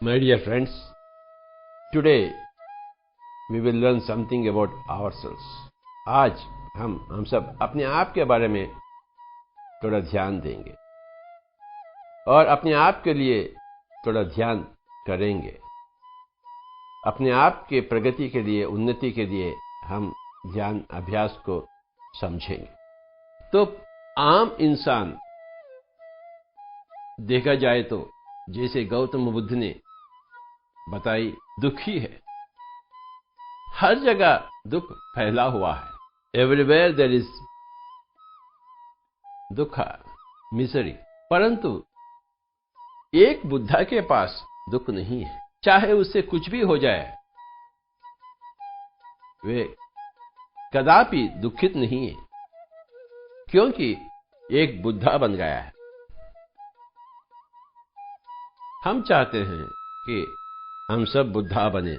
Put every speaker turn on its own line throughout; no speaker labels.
My dear friends, today we will learn something about ourselves. आज हम सब अपने आप के बारे में थोड़ा ध्यान देंगे और अपने आप के लिए थोड़ा ध्यान करेंगे। अपने आप के प्रगति के लिए, उन्नति के लिए हम ध्यान अभ्यास को समझेंगे। तो आम इंसान देखा जाए तो जैसे गौतम बुद्ध ने बताई, दुखी है। हर जगह दुख फैला हुआ है। एवरीवेयर देयर इज दुख, मिजरी। परंतु एक बुद्धा के पास दुख नहीं है। चाहे उससे कुछ भी हो जाए, वे कदापि दुखित नहीं है, क्योंकि एक बुद्धा बन गया है। हम चाहते हैं कि हम सब बुद्धा बने,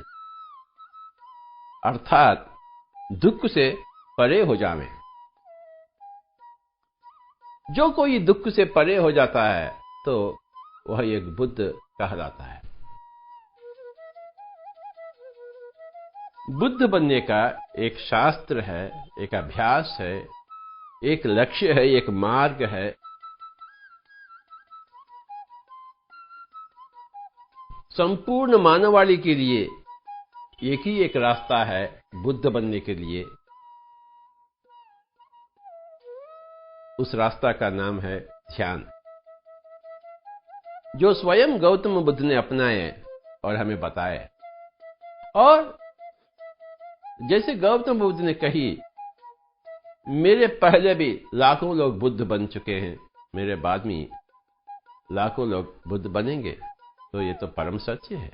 अर्थात दुख से परे हो जावें। जो कोई दुख से परे हो जाता है तो वह एक बुद्ध कहलाता है। बुद्ध बनने का एक शास्त्र है, एक अभ्यास है, एक लक्ष्य है, एक मार्ग है। संपूर्ण मानवाళी के लिए एक ही एक रास्ता है बुद्ध बनने के लिए। उस रास्ता का नाम है ध्यान, जो स्वयं गौतम बुद्ध ने अपनाए और हमें बताए। और जैसे गौतम बुद्ध ने कही, मेरे पहले भी लाखों लोग बुद्ध बन चुके हैं, मेरे बाद में लाखों लोग बुद्ध बनेंगे। तो ये तो परम सत्य है।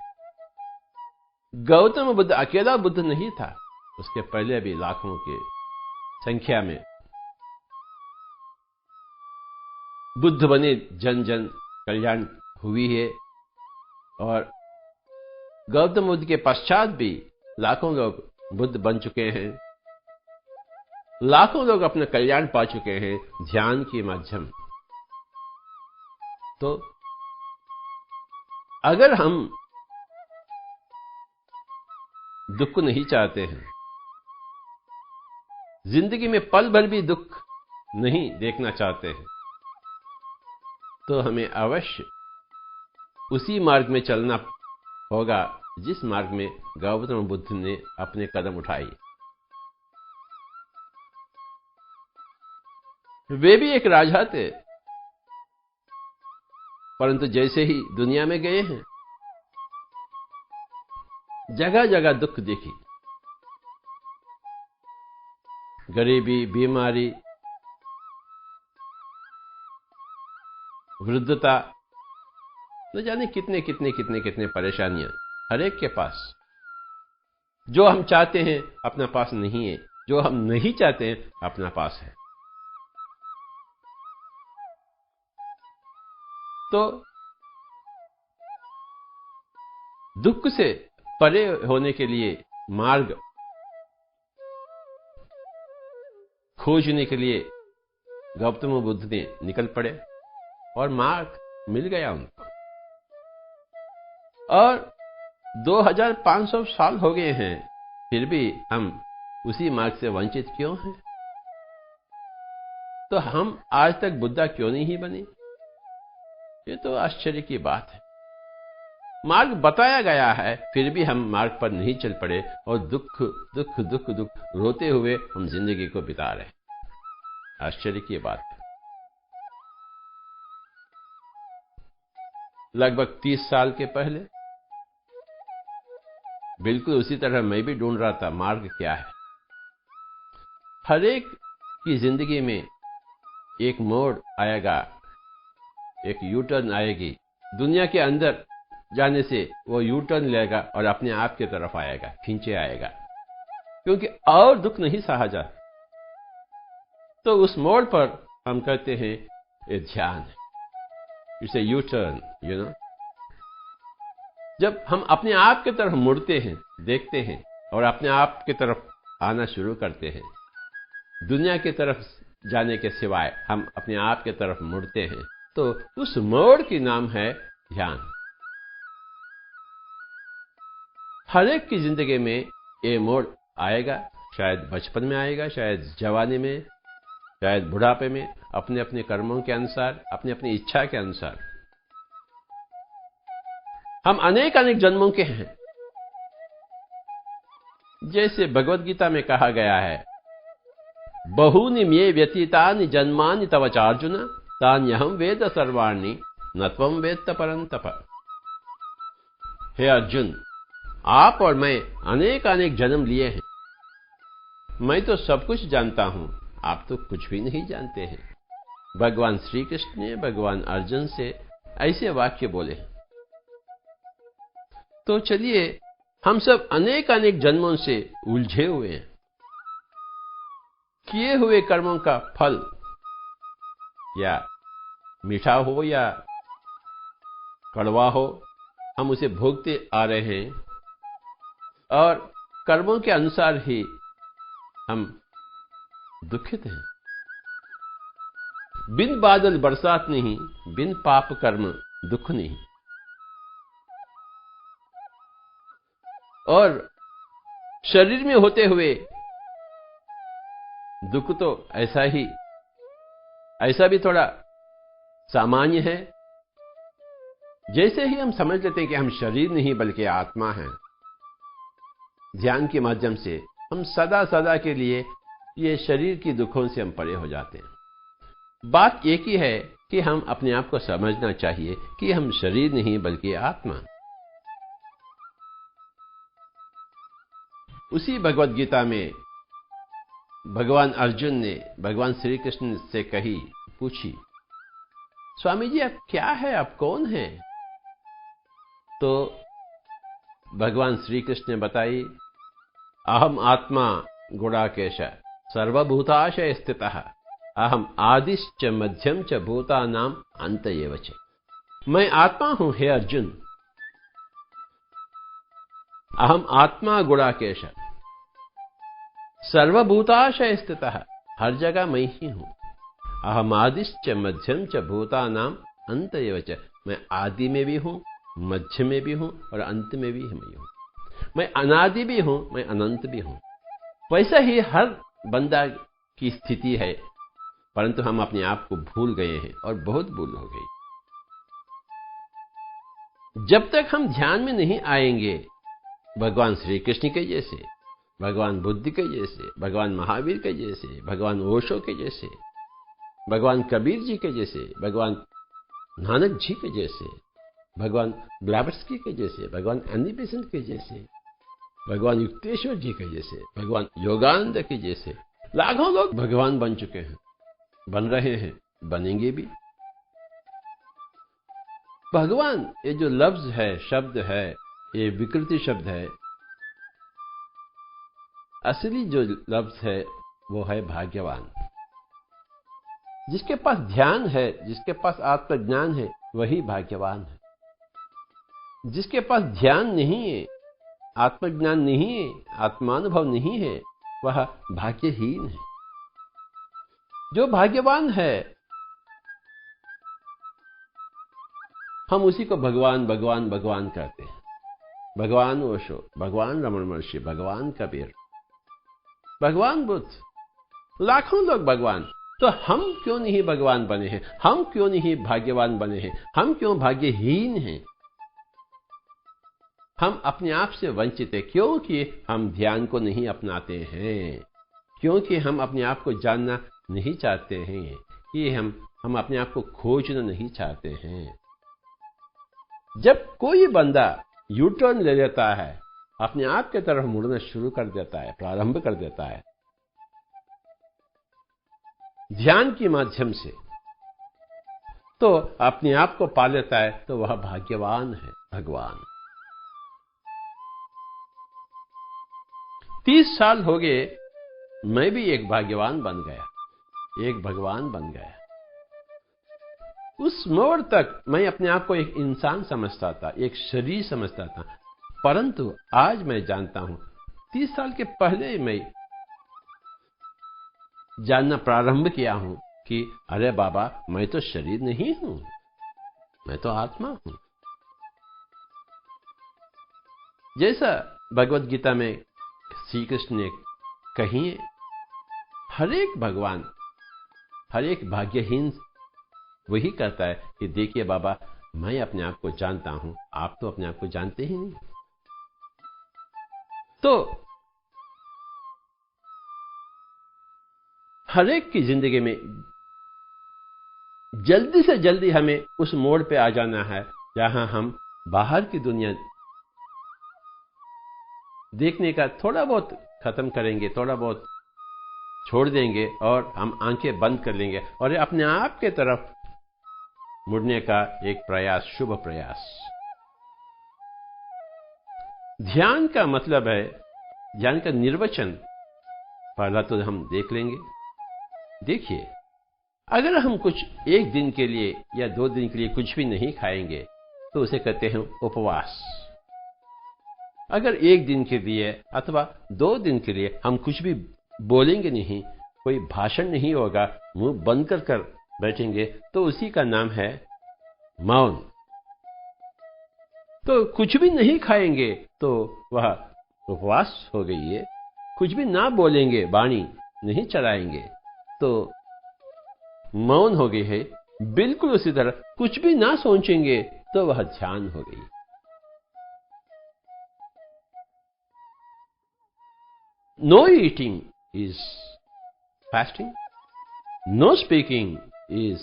गौतम बुद्ध अकेला बुद्ध नहीं था, उसके पहले भी लाखों की संख्या में बुद्ध बने, जन जन कल्याण हुई है। और गौतम बुद्ध के पश्चात भी लाखों लोग बुद्ध बन चुके हैं। लाखों लोग अपना कल्याण पा चुके हैं ध्यान के माध्यम। तो अगर हम दुख नहीं चाहते हैं, जिंदगी में पल भर भी दुख नहीं देखना चाहते हैं, तो हमें अवश्य उसी मार्ग में चलना होगा जिस मार्ग में गौतम बुद्ध ने अपने कदम उठाए। वे भी एक राजा थे, परंतु जैसे ही दुनिया में गए हैं, जगह जगह दुख देखी। गरीबी, बीमारी, वृद्धता, न जाने कितने कितने कितने कितने परेशानियां हर एक के पास। जो हम चाहते हैं अपना पास नहीं है, जो हम नहीं चाहते हैं अपना पास है। तो दुख से परे होने के लिए मार्ग खोजने के लिए गौतम बुद्ध ने निकल पड़े और मार्ग मिल गया उनको। और 2500 साल हो गए हैं, फिर भी हम उसी मार्ग से वंचित क्यों हैं? तो हम आज तक बुद्धा क्यों नहीं बने? ये तो आश्चर्य की बात है। मार्ग बताया गया है, फिर भी हम मार्ग पर नहीं चल पड़े और दुख दुख दुख दुख रोते हुए हम जिंदगी को बिता रहे। आश्चर्य की बात है। लगभग 30 साल के पहले बिल्कुल उसी तरह मैं भी ढूंढ रहा था मार्ग क्या है। हर एक की जिंदगी में एक मोड़ आएगा, एक यू टर्न आएगी। दुनिया के अंदर जाने से वो यू टर्न लेगा और अपने आप की तरफ आएगा, खींचे आएगा, क्योंकि और दुख नहीं सहा जाता। तो उस मोड़ पर हम कहते हैं ये ध्यान है, इसे यू टर्न, यू नो। जब हम अपने आप की तरफ मुड़ते हैं, देखते हैं और अपने आप की तरफ आना शुरू करते हैं, दुनिया की तरफ जाने के सिवाय हम अपने आप की तरफ मुड़ते हैं, तो उस मोड़ की नाम है ध्यान। हर एक की जिंदगी में ये मोड़ आएगा। शायद बचपन में आएगा, शायद जवानी में, शायद बुढ़ापे में, अपने अपने कर्मों के अनुसार, अपनी अपनी इच्छा के अनुसार। हम अनेक अनेक जन्मों के हैं। जैसे भगवद गीता में कहा गया है, बहूनि मे व्यतीतानि जन्मानि तव चार्जुन तान्यहं वेद सर्वाणि न त्वं वेत्त परन्तप। हे अर्जुन, आप और मैं अनेक अनेक जन्म लिए हैं। मैं तो सब कुछ जानता हूं, आप तो कुछ भी नहीं जानते हैं। भगवान श्री कृष्ण ने भगवान अर्जुन से ऐसे वाक्य बोले। तो चलिए, हम सब अनेक अनेक जन्मों से उलझे हुए हैं। किए हुए कर्मों का फल या मीठा हो या कड़वा हो, हम उसे भोगते आ रहे हैं और कर्मों के अनुसार ही हम दुखित हैं। बिन बादल बरसात नहीं, बिन पाप कर्म दुख नहीं। और शरीर में होते हुए दुख तो ऐसा भी थोड़ा सामान्य है। जैसे ही हम समझ लेते हैं कि हम शरीर नहीं बल्कि आत्मा हैं, ध्यान के माध्यम से हम सदा सदा के लिए ये शरीर की दुखों से हम परे हो जाते हैं। बात एक ही है कि हम अपने आप को समझना चाहिए कि हम शरीर नहीं बल्कि आत्मा। उसी भगवद गीता में भगवान अर्जुन ने भगवान श्री कृष्ण से पूछी, स्वामी जी आप क्या है, आप कौन हैं? तो भगवान श्री कृष्ण ने बताई, अहम आत्मा गुणाकेश सर्वभूताशय स्थितः अहम आदिश्च मध्यम च भूतानां अंत एव च। मैं आत्मा हूं हे अर्जुन। अहम आत्मा गुणाकेश सर्वभूताशय स्थितः, हर जगह मैं ही हूं। अहम आदिश्च मध्यम च भूतानां अंत एव च, मैं आदि में भी हूं, मध्य में भी हूं और अंत में भी मैं हूं। मैं अनादि भी हूं, मैं अनंत भी हूं। वैसा ही हर बंदा की स्थिति है, परंतु हम अपने आप को भूल गए हैं और बहुत भूल हो गई। जब तक हम ध्यान में नहीं आएंगे भगवान श्री कृष्ण के जैसे, भगवान बुद्ध के जैसे, भगवान महावीर के जैसे, भगवान ओशो के जैसे, भगवान कबीर जी के जैसे, भगवान नानक जी के जैसे, भगवान ब्लैवत्स्की के जैसे, भगवान एनी बेसेंट के जैसे, भगवान युक्तेश्वर जी के जैसे, भगवान योगानंद के जैसे लाखों लोग भगवान बन चुके हैं, बन रहे हैं, बनेंगे भी। भगवान ये जो लफ्ज है, शब्द है, ये विकृति शब्द है। असली जो लफ्ज है वो है भाग्यवान। जिसके पास ध्यान है, जिसके पास आत्मज्ञान है, वही भाग्यवान है। जिसके पास ध्यान नहीं है, आत्मज्ञान नहीं है, आत्मानुभव नहीं है, वह भाग्यहीन है। जो भाग्यवान है, हम उसी को भगवान भगवान भगवान कहते हैं। भगवान ओशो, भगवान रमन महर्षि, भगवान कबीर, भगवान बुद्ध, लाखों लोग भगवान। तो हम क्यों नहीं भगवान बने हैं? हम क्यों नहीं भाग्यवान बने हैं? हम क्यों भाग्यहीन हैं? हम अपने आप से वंचित हैं क्योंकि हम ध्यान को नहीं अपनाते हैं, क्योंकि हम अपने आप को जानना नहीं चाहते हैं, कि हम अपने आप को खोजना नहीं चाहते हैं। जब कोई बंदा यू टर्न ले लेता है, अपने आप के तरफ मुड़ना शुरू कर देता है, प्रारंभ कर देता है ध्यान के माध्यम से, तो अपने आप को पा लेता है, तो वह भाग्यवान है, भगवान। 30 साल हो गए, मैं भी एक भाग्यवान बन गया, एक भगवान बन गया। उस मोड़ तक मैं अपने आप को एक इंसान समझता था, एक शरीर समझता था, परंतु आज मैं जानता हूं, 30 साल के पहले मैं जानना प्रारंभ किया हूं कि अरे बाबा, मैं तो शरीर नहीं हूं, मैं तो आत्मा हूं। जैसा भगवत गीता में श्री कृष्ण ने कही है, हर एक भगवान, हर एक भाग्यहीन वही कहता है कि देखिए बाबा, मैं अपने आप को जानता हूं, आप तो अपने आप को जानते ही नहीं। तो हर एक की जिंदगी में जल्दी से जल्दी हमें उस मोड़ पे आ जाना है जहां हम बाहर की दुनिया देखने का थोड़ा बहुत खत्म करेंगे, थोड़ा बहुत छोड़ देंगे और हम आंखें बंद कर लेंगे और अपने आप के तरफ मुड़ने का एक प्रयास, शुभ प्रयास। ध्यान का मतलब है, ध्यान का निर्वचन पहला तो हम देख लेंगे। देखिए, अगर हम कुछ एक दिन के लिए या 2 दिन के लिए कुछ भी नहीं खाएंगे तो उसे कहते हैं उपवास। अगर 1 दिन के लिए अथवा 2 दिन के लिए हम कुछ भी बोलेंगे नहीं, कोई भाषण नहीं होगा, मुंह बंद कर बैठेंगे, तो उसी का नाम है मौन। तो कुछ भी नहीं खाएंगे तो वह उपवास हो गई है। कुछ भी ना बोलेंगे, वाणी नहीं चलाएंगे तो मौन हो गई है। बिल्कुल उसी तरह कुछ भी ना सोचेंगे तो वह ध्यान हो गई। No eating is fasting, no speaking is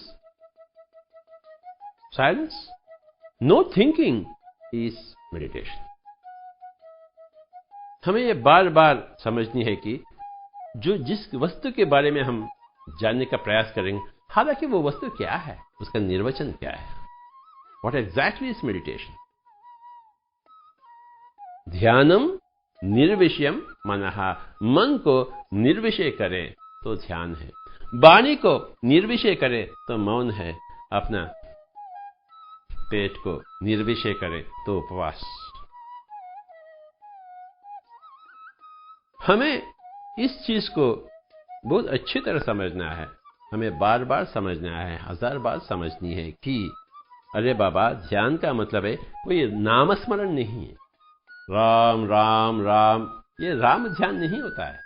silence, no thinking is meditation। हमें यह बार बार समझनी है कि जिस वस्तु के बारे में हम जानने का प्रयास करेंगे, हालांकि वो वस्तु क्या है, उसका निर्वचन क्या है, what exactly is meditation। ध्यानम निर्विषयम मनः, मन को निर्विषय करें तो ध्यान है। वाणी को निर्विषय करे तो मौन है। अपना पेट को निर्विषय करे तो उपवास। हमें इस चीज को बहुत अच्छी तरह समझना है, हमें बार बार समझना है, 1000 बार समझनी है कि अरे बाबा, ध्यान का मतलब है कोई नामस्मरण नहीं है। राम राम राम, ये राम ध्यान नहीं होता है।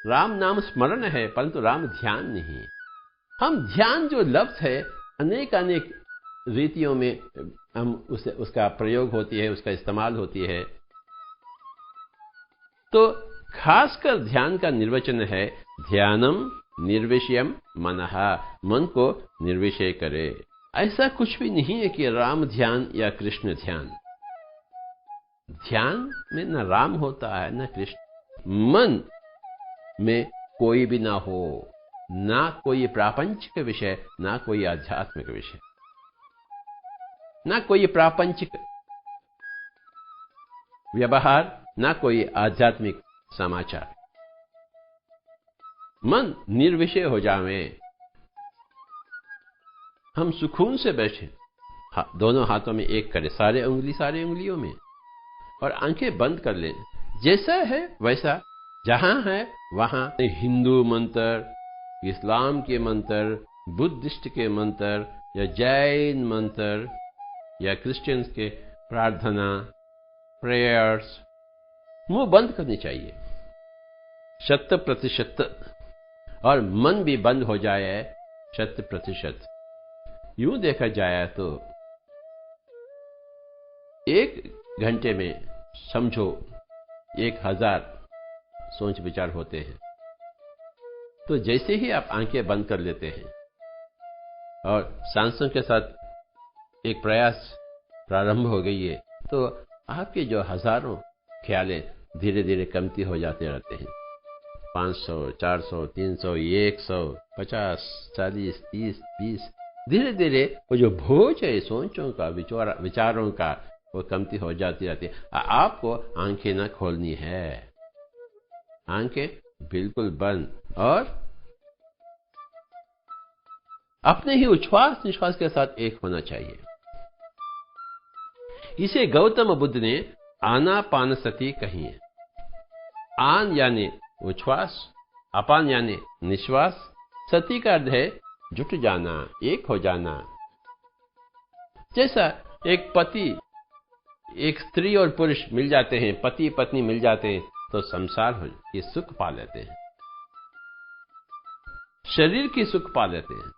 राम नाम स्मरण है परंतु राम ध्यान नहीं। हम ध्यान जो लफ्ज है, अनेक रीतियों में हम उसका प्रयोग होती है, उसका इस्तेमाल होती है। तो खासकर ध्यान का निर्वचन है ध्यानम निर्विषयम मनः, मन को निर्विषय करे। ऐसा कुछ भी नहीं है कि राम ध्यान या कृष्ण ध्यान। ध्यान में न राम होता है न कृष्ण। मन में कोई भी ना हो, ना कोई प्रापंचिक विषय, ना कोई आध्यात्मिक विषय, ना कोई प्रापंचिक व्यवहार, ना कोई आध्यात्मिक समाचार। मन निर्विषय हो जावे, हम सुकून से बैठे, दोनों हाथों में एक करें, सारे उंगलियों में, और आंखें बंद कर लें। जैसा है वैसा, जहां है वहां हिंदू मंत्र, इस्लाम के मंत्र, बुद्धिस्ट के मंत्र या जैन मंत्र या क्रिश्चियंस के प्रार्थना, प्रेयर्स, मुंह बंद करनी चाहिए 100%, और मन भी बंद हो जाए 100%। यूं देखा जाए तो 1 घंटे में समझो 1000 सोच विचार होते हैं। तो जैसे ही आप आंखें बंद कर लेते हैं और सांसों के साथ एक प्रयास प्रारंभ हो गई है, तो आपके जो हजारों ख्यालें धीरे धीरे कमती हो जाते रहते हैं। 500, 400, 300, 100, 50, 40, 30, 20, धीरे धीरे वो जो बोझ है सोचों का, विचारों का, वो कमती हो जाती रहती है। आपको आंखें न खोलनी है, आंखें बिल्कुल बंद, और अपने ही उच्छ्वास निश्वास के साथ एक होना चाहिए। इसे गौतम बुद्ध ने आनापानसति कही है। आन यानी उच्छ्वास, अपान यानी निश्वास, सति का अर्थ है जुट जाना, एक हो जाना। जैसा एक पति एक स्त्री और पुरुष मिल जाते हैं, पति पत्नी मिल जाते हैं, तो संसार हो ये सुख पा लेते हैं, शरीर की सुख पा लेते हैं।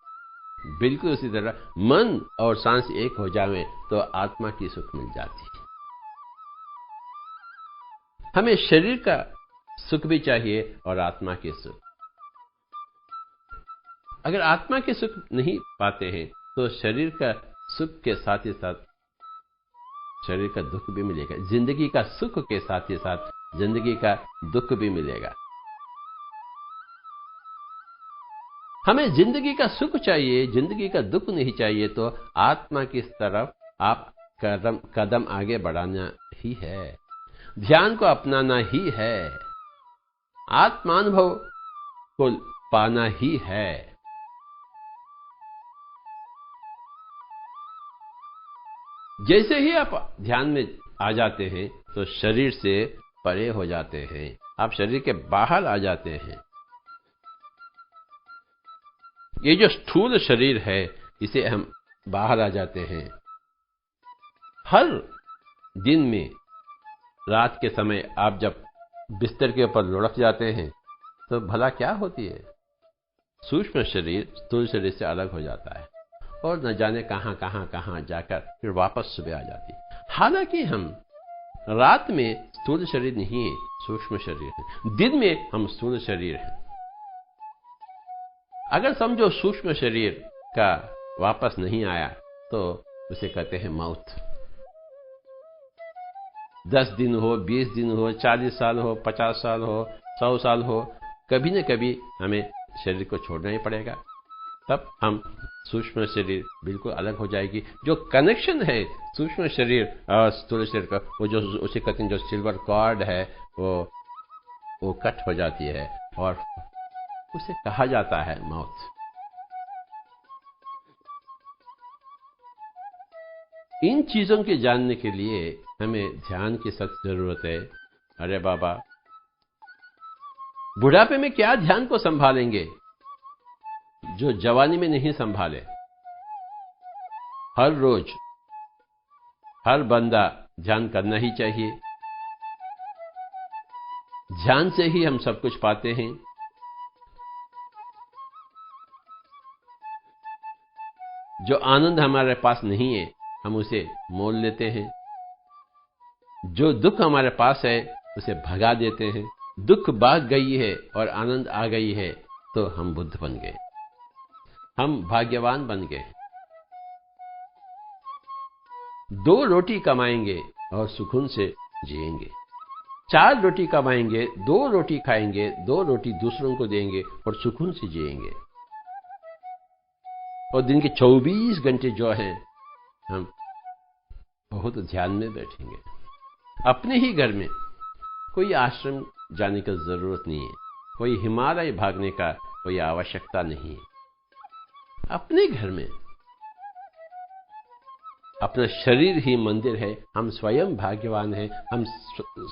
बिल्कुल उसी तरह मन और सांस एक हो जावे तो आत्मा की सुख मिल जाती है। हमें शरीर का सुख भी चाहिए और आत्मा के सुख। अगर आत्मा के सुख नहीं पाते हैं तो शरीर का सुख के साथ ही साथ शरीर का दुख भी मिलेगा। जिंदगी का सुख के साथ ही साथ जिंदगी का दुख भी मिलेगा। हमें जिंदगी का सुख चाहिए, जिंदगी का दुख नहीं चाहिए, तो आत्मा की तरफ आप कदम आगे बढ़ाना ही है, ध्यान को अपनाना ही है, आत्मानुभव को पाना ही है। जैसे ही आप ध्यान में आ जाते हैं तो शरीर से परे हो जाते हैं, आप शरीर के बाहर आ जाते हैं। ये जो स्थूल शरीर है इसे हम बाहर आ जाते हैं। हर दिन में रात के समय आप जब बिस्तर के ऊपर लुढ़क जाते हैं तो भला क्या होती है? सूक्ष्म शरीर स्थूल शरीर से अलग हो जाता है और न जाने कहां जाकर फिर वापस सुबह आ जाती है। हालांकि हम रात में स्थूल शरीर नहीं है, सूक्ष्म शरीर है। दिन में हम स्थूल शरीर हैं। अगर समझो सूक्ष्म शरीर का वापस नहीं आया तो उसे कहते हैं मौत। 10 दिन हो, 20 दिन हो, 40 साल हो, 50 साल हो, 100 साल हो, कभी न कभी हमें शरीर को छोड़ना ही पड़ेगा। तब हम सूक्ष्म शरीर बिल्कुल अलग हो जाएगी। जो कनेक्शन है सूक्ष्म शरीर और स्थूल शरीर का, वो जो उसे कहते हैं जो सिल्वर कॉर्ड है वो कट हो जाती है और उसे कहा जाता है मौत। इन चीजों के जानने के लिए हमें ध्यान की सख्त जरूरत है। अरे बाबा, बुढ़ापे में क्या ध्यान को संभालेंगे जो जवानी में नहीं संभाले? हर रोज हर बंदा ध्यान करना ही चाहिए। ध्यान से ही हम सब कुछ पाते हैं। जो आनंद हमारे पास नहीं है हम उसे मोल लेते हैं। जो दुख हमारे पास है उसे भगा देते हैं। दुख भाग गई है और आनंद आ गई है तो हम बुद्ध बन गए, हम भाग्यवान बन गए। 2 रोटी कमाएंगे और सुकून से जिएंगे। 4 रोटी कमाएंगे, 2 रोटी खाएंगे, 2 रोटी दूसरों को देंगे और सुकून से जिएंगे। और दिन के 24 घंटे जो हैं हम बहुत ध्यान में बैठेंगे। अपने ही घर में, कोई आश्रम जाने की जरूरत नहीं है, कोई हिमालय भागने का कोई आवश्यकता नहीं है। अपने घर में अपना शरीर ही मंदिर है। हम स्वयं भाग्यवान हैं, हम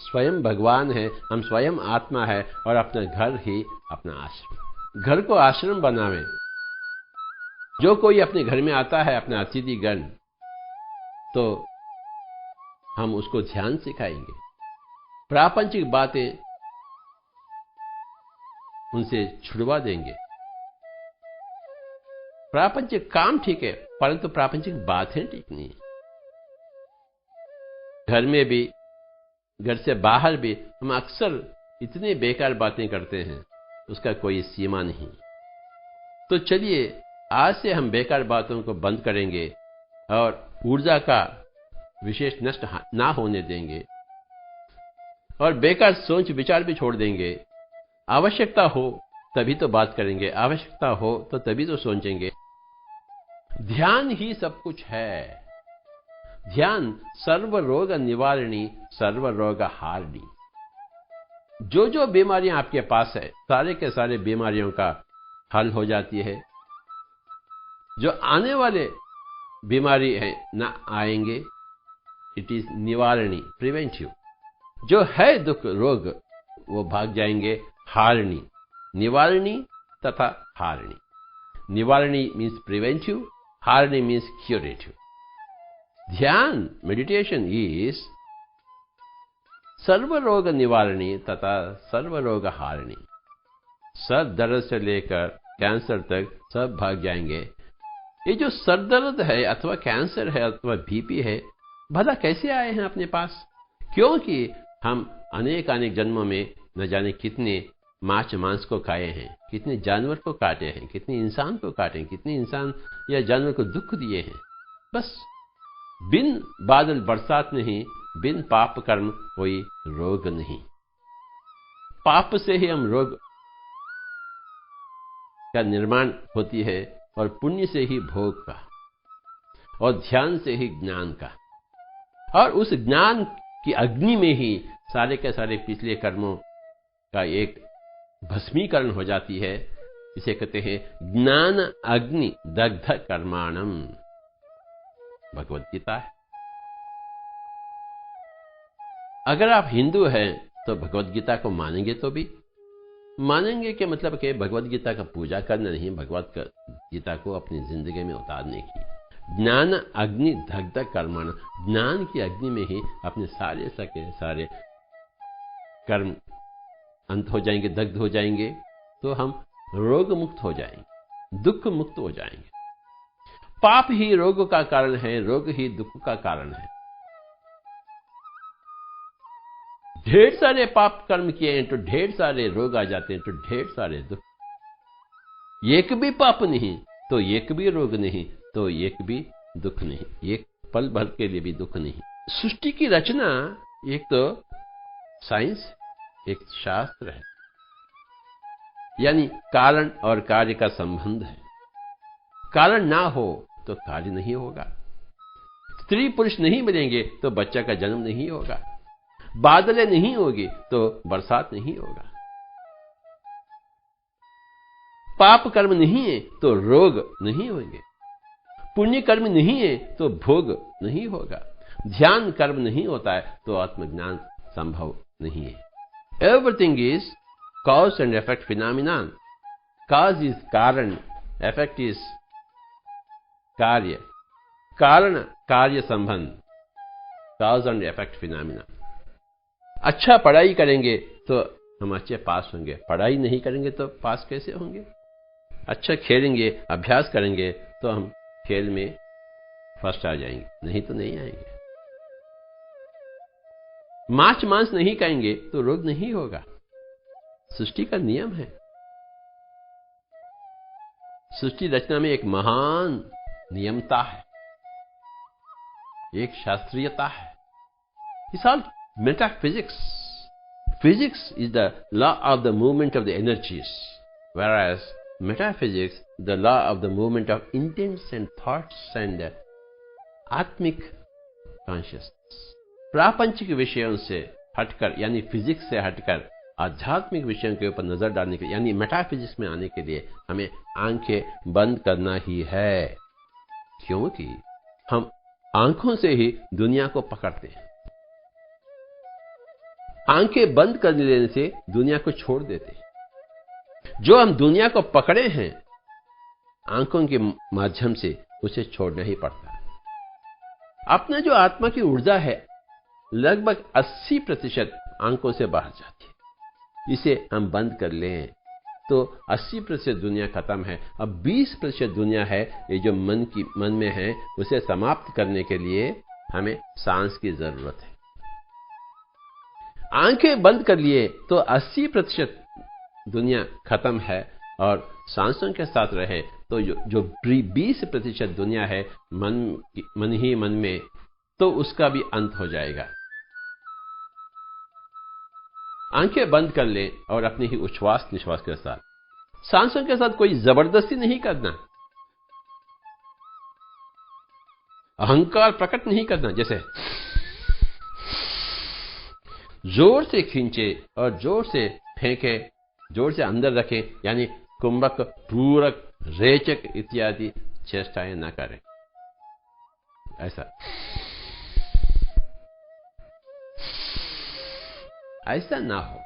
स्वयं भगवान हैं, हम स्वयं आत्मा है और अपना घर ही अपना आश्रम। घर को आश्रम बनावे। जो कोई अपने घर में आता है, अपना अतिथिगण, तो हम उसको ध्यान सिखाएंगे। प्रापंचिक बातें उनसे छुड़वा देंगे। प्रापंचिक काम ठीक है परंतु प्रापंचिक बातें ठीक नहीं। घर में भी, घर से बाहर भी हम अक्सर इतने बेकार बातें करते हैं, उसका कोई सीमा नहीं। तो चलिए आज से हम बेकार बातों को बंद करेंगे और ऊर्जा का विशेष नष्ट ना होने देंगे और बेकार सोच विचार भी छोड़ देंगे। आवश्यकता हो तभी तो बात करेंगे, आवश्यकता हो तो तभी तो सोचेंगे। ध्यान ही सब कुछ है। ध्यान सर्व रोग निवारणी, सर्व रोग हारणी। जो बीमारियां आपके पास है सारे के सारे बीमारियों का हल हो जाती है। जो आने वाले बीमारी है ना आएंगे, इट इज निवारणी, प्रिवेंटिव। जो है दुख रोग वो भाग जाएंगे। हारणी, निवारणी तथा हारणी। निवारणी मीन्स प्रिवेंटिव, हारणी मीन्स क्यूरेटिव। ध्यान, मेडिटेशन इज सर्व रोग निवारणी तथा सर्व रोग हारणी। सर दर्द से लेकर कैंसर तक सब भाग जाएंगे। ये जो सर दर्द है अथवा कैंसर है अथवा बीपी है, भला कैसे आए हैं अपने पास? क्योंकि हम अनेक जन्मों में न जाने कितने मांस को खाए हैं, कितने जानवर को काटे हैं, कितने इंसान को काटे हैं, कितने इंसान या जानवर को दुख दिए हैं। बस बिन बादल बरसात नहीं, बिन पाप कर्म कोई रोग नहीं। पाप से ही हम रोग का निर्माण होती है और पुण्य से ही भोग का, और ध्यान से ही ज्ञान का, और उस ज्ञान की अग्नि में ही सारे के सारे पिछले कर्मों का एक भस्मीकरण हो जाती है। इसे कहते हैं ज्ञान अग्नि दग्ध कर्माणम, भगवत गीता है। अगर आप हिंदू हैं तो भगवत गीता को मानेंगे, तो भी मानेंगे के मतलब कि भगवत गीता का पूजा करना नहीं, भगवत गीता को अपनी जिंदगी में उतारने की। ज्ञान अग्नि दग्ध कर्माण, ज्ञान की अग्नि में ही अपने सारे सके सारे कर्म अंत हो जाएंगे, दग्ध हो जाएंगे, तो हम रोग मुक्त हो जाएंगे, दुख मुक्त हो जाएंगे। पाप ही रोग का कारण है, रोग ही दुख का कारण है। ढेर सारे पाप कर्म किए हैं तो ढेर सारे रोग आ जाते हैं, तो ढेर सारे दुख। एक भी पाप नहीं तो एक भी रोग नहीं, तो एक भी दुख नहीं, एक पल भर के लिए भी दुख नहीं। सृष्टि की रचना एक तो साइंस, एक शास्त्र है, यानी कारण और कार्य का संबंध है। कारण ना हो तो कार्य नहीं होगा। स्त्री पुरुष नहीं मिलेंगे तो बच्चा का जन्म नहीं होगा। बादलें नहीं होगी तो बरसात नहीं होगा। पाप कर्म नहीं है तो रोग नहीं होंगे। पुण्य कर्म नहीं है तो भोग नहीं होगा। ध्यान कर्म नहीं होता है तो आत्मज्ञान संभव नहीं है। Everything is cause and effect phenomenon. Cause is कारण, इफेक्ट इज कार्य, कारण कार्य संबंध, कॉज एंड इफेक्ट फिनोमिनन। अच्छा पढ़ाई करेंगे तो हम अच्छे पास होंगे, पढ़ाई नहीं करेंगे तो पास कैसे होंगे? अच्छा खेलेंगे, अभ्यास करेंगे तो हम खेल में फर्स्ट आ जाएंगे, नहीं तो नहीं आएंगे। मांस नहीं खाएंगे तो रोग नहीं होगा। सृष्टि का नियम है। सृष्टि रचना में एक महान नियमता है, एक शास्त्रीयता है। It's all metaphysics. Physics is the law of the movement of the energies, whereas metaphysics the law of the movement of intents and thoughts and आत्मिक consciousness. प्रापंचिक विषयों से हटकर, यानी फिजिक्स से हटकर आध्यात्मिक विषयों के ऊपर नजर डालने के लिए, यानी मेटाफिजिक्स में आने के लिए हमें आंखें बंद करना ही है, क्योंकि हम आंखों से ही दुनिया को पकड़ते हैं। आंखें बंद कर लेने से दुनिया को छोड़ देते हैं। जो हम दुनिया को पकड़े हैं आंखों के माध्यम से, उसे छोड़ना ही पड़ता है। अपना जो आत्मा की ऊर्जा है लगभग 80% आंखों से बाहर जाती है। इसे हम बंद कर लें तो 80% दुनिया खत्म है। अब 20% दुनिया है, ये जो मन में है, उसे समाप्त करने के लिए हमें सांस की जरूरत है। आंखें बंद कर लिए तो 80% दुनिया खत्म है, और सांसों के साथ रहे तो जो 20% दुनिया है मन ही मन में, तो उसका भी अंत हो जाएगा। आंखें बंद कर ले और अपने ही उच्छ्वास निश्वास के साथ, सांसों के साथ कोई जबरदस्ती नहीं करना, अहंकार प्रकट नहीं करना। जैसे जोर से खींचे और जोर से फेंके, जोर से अंदर रखें, यानी कुंभक, पूरक, रेचक इत्यादि चेष्टाएं न करें। ऐसा ना हो।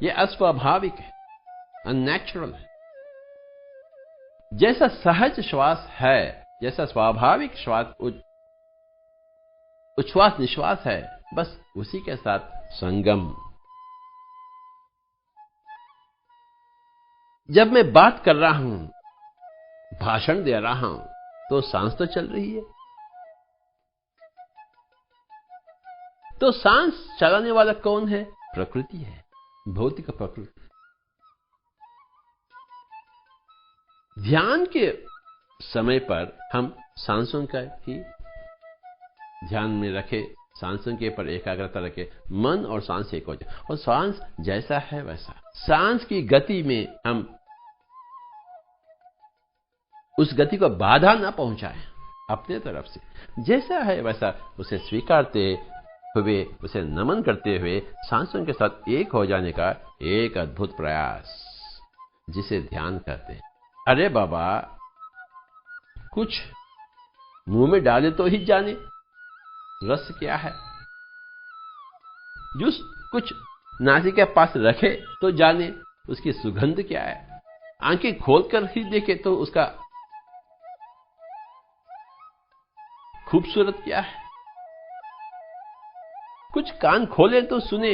यह अस्वाभाविक है, अननेचुरल है। जैसा सहज श्वास है, जैसा स्वाभाविक श्वास उच्छ्वास निश्वास है, बस उसी के साथ संगम। जब मैं बात कर रहा हूं, भाषण दे रहा हूं, तो सांस तो चल रही है। तो सांस चलाने वाला कौन है? प्रकृति है, भौतिक प्रकृति। ध्यान के समय पर हम सांसों का ही ध्यान में रखे, सांसों के पर एकाग्रता रखे, मन और सांस एक हो जाए, और सांस जैसा है वैसा। सांस की गति में हम उस गति को बाधा ना पहुंचाएं, अपने तरफ से जैसा है वैसा उसे स्वीकारते हुए, उसे नमन करते हुए सांसों के साथ एक हो जाने का एक अद्भुत प्रयास, जिसे ध्यान कहते हैं। अरे बाबा, कुछ मुंह में डाले तो ही जाने रस क्या है, जूस कुछ नासिका के पास रखे तो जाने उसकी सुगंध क्या है, आंखें खोलकर ही देखे तो उसका खूबसूरत क्या है, कुछ कान खोले तो सुने,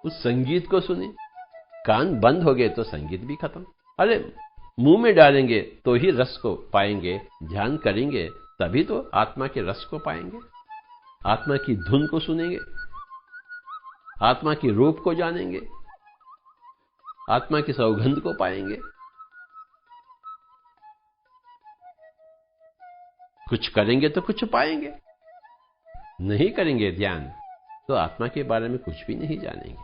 उस संगीत को सुने। कान बंद हो गए तो संगीत भी खत्म। अरे मुंह में डालेंगे तो ही रस को पाएंगे, ध्यान करेंगे तभी तो आत्मा के रस को पाएंगे, आत्मा की धुन को सुनेंगे, आत्मा की रूप को जानेंगे, आत्मा की सौगंध को पाएंगे। कुछ करेंगे तो कुछ पाएंगे, नहीं करेंगे ध्यान तो आत्मा के बारे में कुछ भी नहीं जानेंगे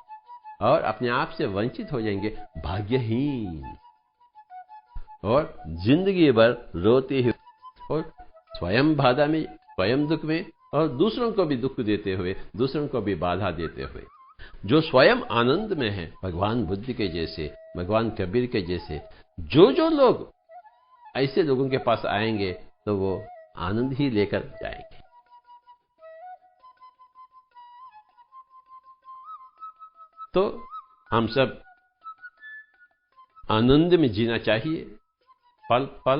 और अपने आप से वंचित हो जाएंगे, भाग्यहीन, और जिंदगी भर रोते हुए और स्वयं बाधा में, स्वयं दुख में, और दूसरों को भी दुख देते हुए, दूसरों को भी बाधा देते हुए। जो स्वयं आनंद में है, भगवान बुद्ध के जैसे, भगवान कबीर के जैसे, जो लोग ऐसे लोगों के पास आएंगे तो वो आनंद ही लेकर जाएंगे। तो हम सब आनंद में जीना चाहिए, पल पल,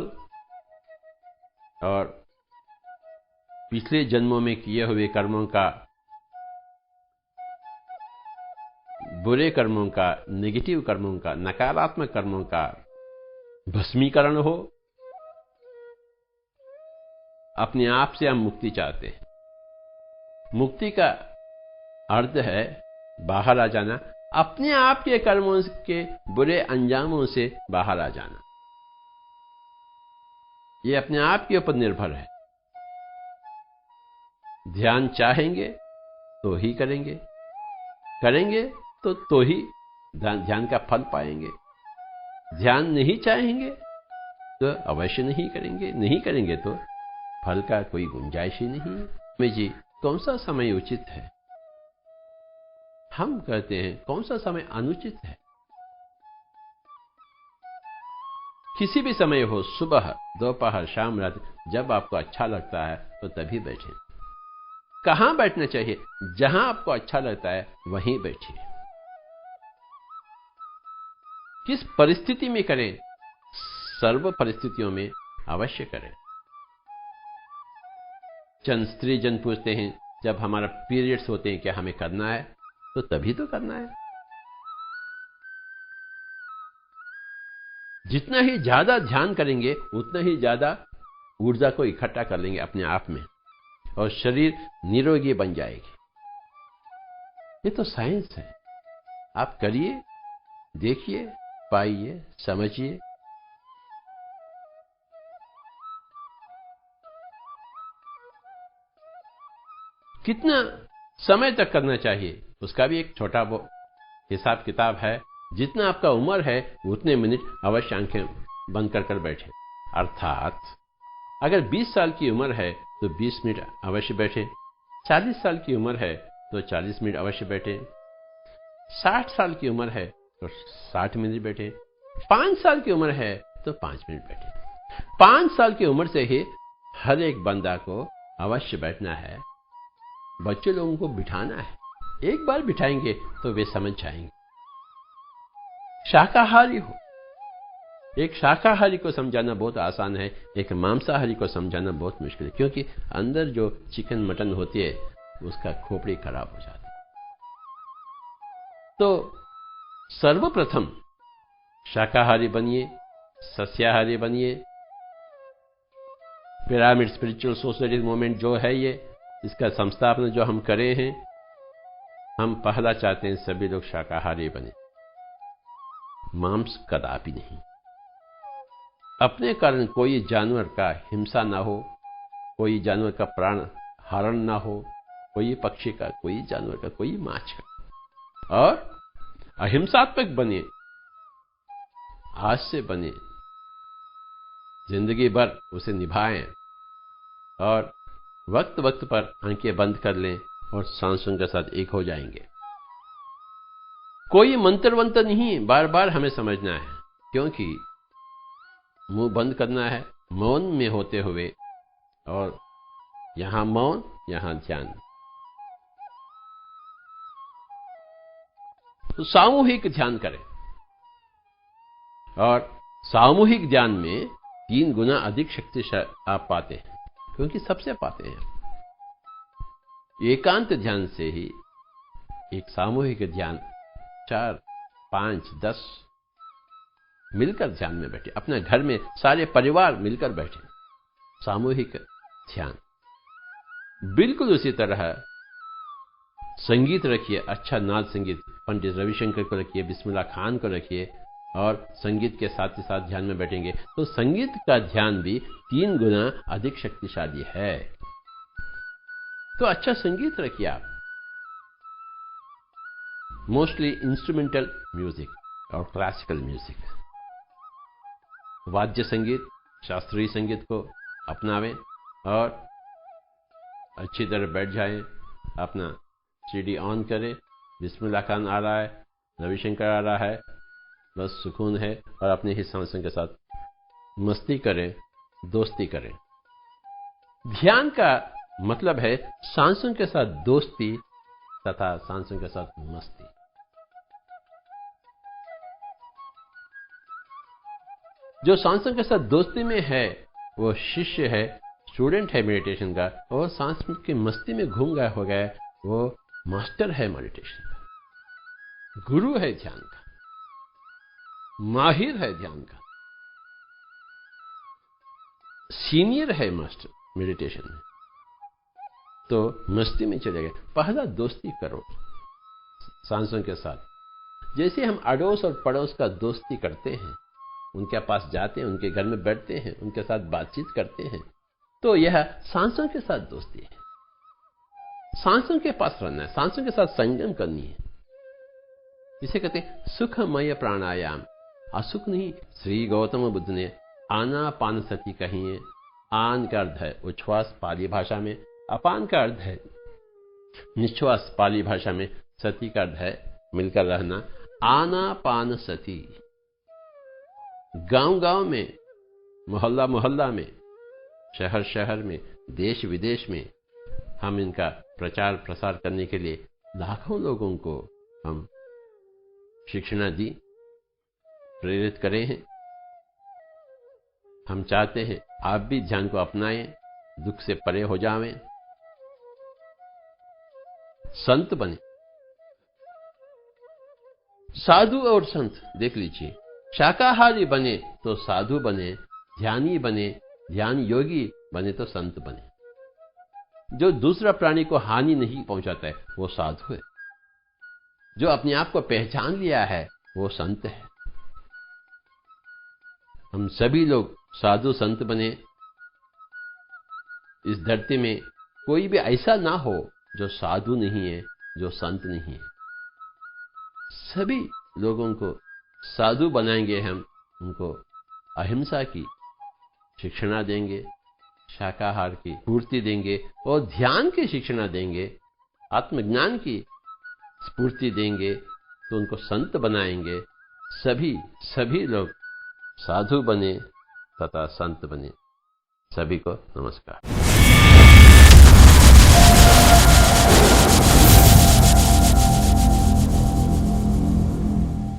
और पिछले जन्मों में किए हुए कर्मों का, बुरे कर्मों का, नेगेटिव कर्मों का, नकारात्मक कर्मों का भस्मीकरण हो। अपने आप से हम मुक्ति चाहते हैं। मुक्ति का अर्थ है बाहर आ जाना, अपने आप के कर्मों के बुरे अंजामों से बाहर आ जाना। ये अपने आप के ऊपर निर्भर है। ध्यान चाहेंगे तो ही करेंगे, करेंगे तो ही ध्यान का फल पाएंगे। ध्यान नहीं चाहेंगे तो अवश्य नहीं करेंगे, नहीं करेंगे तो फल का कोई गुंजाइश ही नहीं है। में जी, कौन सा समय उचित है? हम कहते हैं कौन सा समय अनुचित है। किसी भी समय हो, सुबह, दोपहर, शाम, रात, जब आपको अच्छा लगता है तो तभी बैठे। कहां बैठना चाहिए? जहां आपको अच्छा लगता है वहीं बैठिए। किस परिस्थिति में करें? सर्व परिस्थितियों में अवश्य करें। चंद स्त्री जन पूछते हैं, जब हमारा पीरियड्स होते हैं क्या हमें करना है? तो तभी तो करना है। जितना ही ज्यादा ध्यान करेंगे उतना ही ज्यादा ऊर्जा को इकट्ठा कर लेंगे अपने आप में और शरीर निरोगी बन जाएगी। ये तो साइंस है। आप करिए, देखिए, पाइए, समझिए। कितना समय तक करना चाहिए उसका भी एक छोटा वो हिसाब किताब है। जितना आपका उम्र है उतने मिनट अवश्य आंखें बंद कर कर बैठे। अर्थात अगर 20 साल की उम्र है तो 20 मिनट अवश्य बैठे, 40 साल की उम्र है तो 40 मिनट अवश्य बैठे, 60 साल की उम्र है तो 60 मिनट बैठे, 5 साल की उम्र है तो 5 मिनट बैठे। 5 साल की उम्र से ही हर एक बंदा को अवश्य बैठना है। बच्चे लोगों को बिठाना है। एक बार बिठाएंगे तो वे समझ जाएंगे। शाकाहारी हो, एक शाकाहारी को समझाना बहुत आसान है, एक मांसाहारी को समझाना बहुत मुश्किल है, क्योंकि अंदर जो चिकन मटन होती है उसका खोपड़ी खराब हो जाती है। तो सर्वप्रथम शाकाहारी बनिए, सस्याहारी बनिए। पिरामिड स्पिरिचुअल सोसाइटी मूवमेंट जो है ये, इसका संस्थापना जो हम करे हैं, हम पहला चाहते हैं सभी लोग शाकाहारी बने, मांस कदापि नहीं। अपने कारण कोई जानवर का हिंसा ना हो, कोई जानवर का प्राण हरण ना हो, कोई पक्षी का, कोई जानवर का, कोई माछ का। और अहिंसात्मक बने, आज से बने, जिंदगी भर उसे निभाएं और वक्त वक्त पर आंखें बंद कर लें और सांसों के साथ एक हो जाएंगे। कोई मंत्र वंत्र नहीं, बार बार हमें समझना है, क्योंकि मुंह बंद करना है मौन में होते हुए, और यहां मौन, यहां ध्यान। तो सामूहिक ध्यान करें, और सामूहिक ध्यान में 3 गुना अधिक शक्ति आप पाते हैं, क्योंकि सबसे पाते हैं। एकांत ध्यान से ही एक सामूहिक ध्यान 4, 5, 10 मिलकर ध्यान में बैठे, अपने घर में सारे परिवार मिलकर बैठे, सामूहिक ध्यान। बिल्कुल उसी तरह संगीत रखिए, अच्छा नाद संगीत, पंडित रविशंकर को रखिए, बिस्मिल्लाह खान को रखिए, और संगीत के साथ ही साथ ध्यान में बैठेंगे तो संगीत का ध्यान भी 3 गुना अधिक शक्तिशाली है। तो अच्छा संगीत रखिए आप, मोस्टली इंस्ट्रूमेंटल म्यूजिक और क्लासिकल म्यूजिक, वाद्य संगीत, शास्त्रीय संगीत को अपनावें, और अच्छी तरह बैठ जाएं, अपना सीडी ऑन करें, बिस्मिल्लाह खान आ रहा है, रविशंकर आ रहा है, बस सुकून है, और अपने ही सांसों के साथ मस्ती करें, दोस्ती करें। ध्यान का मतलब है सांसों के साथ दोस्ती तथा सांसों के साथ मस्ती। जो सांसों के साथ दोस्ती में है वो शिष्य है, स्टूडेंट है मेडिटेशन का, और सांस की मस्ती में घूम गया हो गया वो मास्टर है मेडिटेशन का, गुरु है ध्यान का, माहिर है ध्यान का, सीनियर है मास्टर मेडिटेशन में। तो मस्ती में चले गए। पहला दोस्ती करो सांसों के साथ। जैसे हम अड़ोस और पड़ोस का दोस्ती करते हैं, उनके पास जाते हैं, उनके घर में बैठते हैं, उनके साथ बातचीत करते हैं, तो यह सांसों के साथ दोस्ती है। सांसों के पास रहना है, सांसों के साथ संगम करनी है। जिसे कहते हैं सुखमय प्राणायाम, असुख नहीं। श्री गौतम बुद्ध ने आनापान सती कही है। आन का अर्थ है उच्छ्वास पाली भाषा में, अपान का अर्थ है निश्वास पाली भाषा में, सती का अर्थ है मिलकर रहना। आनापान सती गांव गांव में, मोहल्ला मोहल्ला में, शहर शहर में, देश विदेश में हम इनका प्रचार प्रसार करने के लिए लाखों लोगों को हम शिक्षणा दी, प्रेरित करें हैं। हम चाहते हैं आप भी ध्यान को अपनाएं, दुख से परे हो जावें, संत बने। साधु और संत देख लीजिए, शाकाहारी बने तो साधु बने, ध्यानी बने, ध्यान योगी बने तो संत बने। जो दूसरा प्राणी को हानि नहीं पहुंचाता है वो साधु है। जो अपने आप को पहचान लिया है वो संत है। हम सभी लोग साधु संत बने। इस धरती में कोई भी ऐसा ना हो जो साधु नहीं है, जो संत नहीं है। सभी लोगों को साधु बनाएंगे हम, उनको अहिंसा की शिक्षणा देंगे, शाकाहार की पूर्ति देंगे और ध्यान की शिक्षणा देंगे, आत्मज्ञान की स्फूर्ति देंगे, तो उनको संत बनाएंगे। सभी लोग साधु बने तथा संत बने। सभी को नमस्कार।